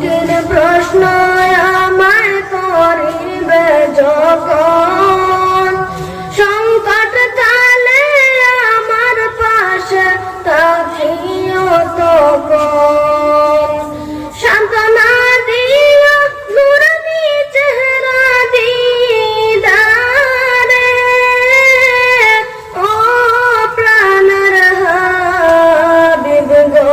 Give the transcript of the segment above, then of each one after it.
কঠিন প্রশ্ন আমায় করিবে যখন, সংকট কালে আমার পাশে থাকিও তখন। সান্ত্বনা দিও নুরানি চেহারা দিদারে, ও প্রাণের হাবিব গো,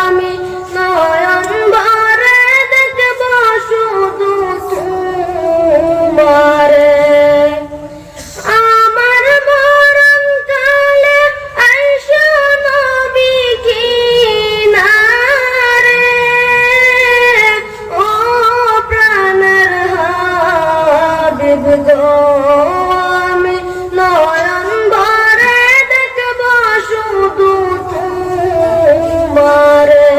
আমি নয়ন ভরে দেখব শুধু তোমারে। আমার মরণ কালে আইসো নবী কিনারে, ও প্রাণের হাবিব গো, আমি নয়ন ভরে দেখব শুধু তোমারে।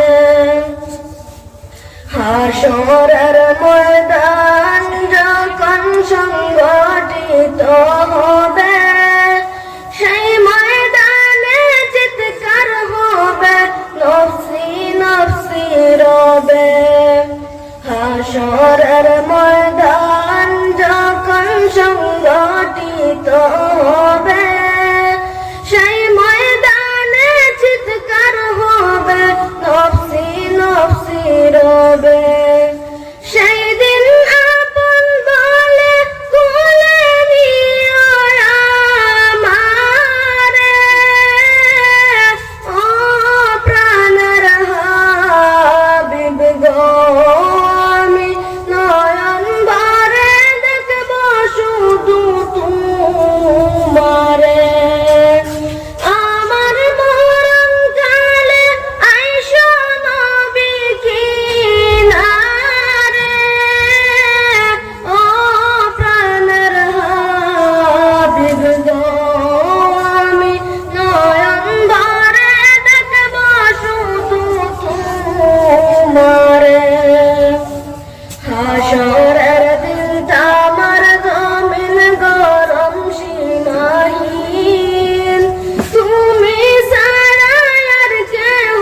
হাসরের ময়দান যখন সংগঠিত হবে, সেই ময়দানে চিৎকার হবে নফসি নফসি রবে। হাসরের ময়দান যখন সংগঠিত হবে, সেই ময়দানে চিৎকার হবে নফসি নফসি রবে। সেই দিন আপন বলে কোলে নিও আমারে, ও প্রাণের হাবিব গো, আমি নয়ন ভরে দেখব শুধু তোমারে। আমার মরণ কালে আইসো নবী কিনারে, ও প্রাণের হাবিব গো, আমি নয়ন ভরে দেখব শুধু তোমারে। হাসরের দিনটা আমার জমিন গরম সীমাহীন, তুমি ছাড়া আর কেহ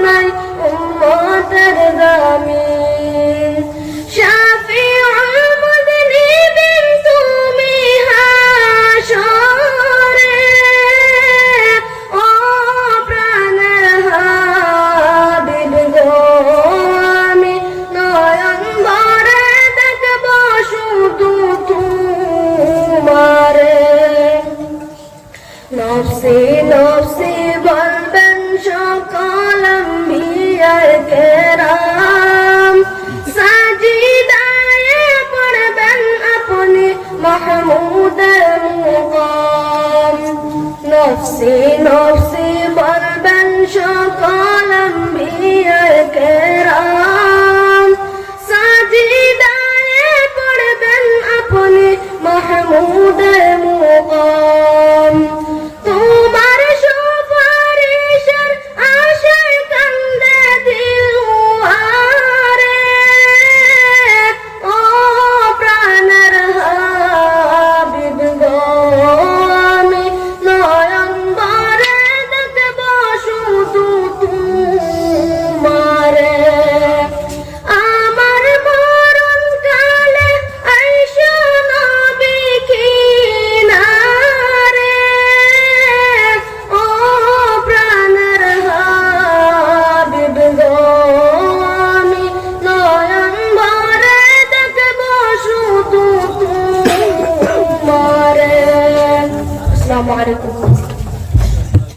নাই উম্মতের জামিন। শাফিউল মুযনিবিন তুমি হাসরে, ও প্রাণের হাবিব গো, আমি নয়ন ভরে দেখব শুধু তোমারে। নফসি নফসি বলবেন সকল আম্বিয়ায়ে কেরাম, সাজিদায়ে পড়বেন আপনি মাহমুদের মুকাম। নফসি নফসি বলবেন সকল আম্বিয়ায়ে কেরাম, সাজিদায়ে পড়বেন আপনি মাহমুদের মুকাম। তোমার সুপারিশের আশায় কান্দে দিলওয়ারে, ও প্রাণের হাবিব গো, আমি নয়ন ভরে দেখব শুধু তোমারে। আমার মরণ কালে আইসো নবী কিনারে, ও প্রাণের হাবিব গো, আমি নয়ন ভরে দেখব শুধু তোমারে। আসসালামু আলাইকুম।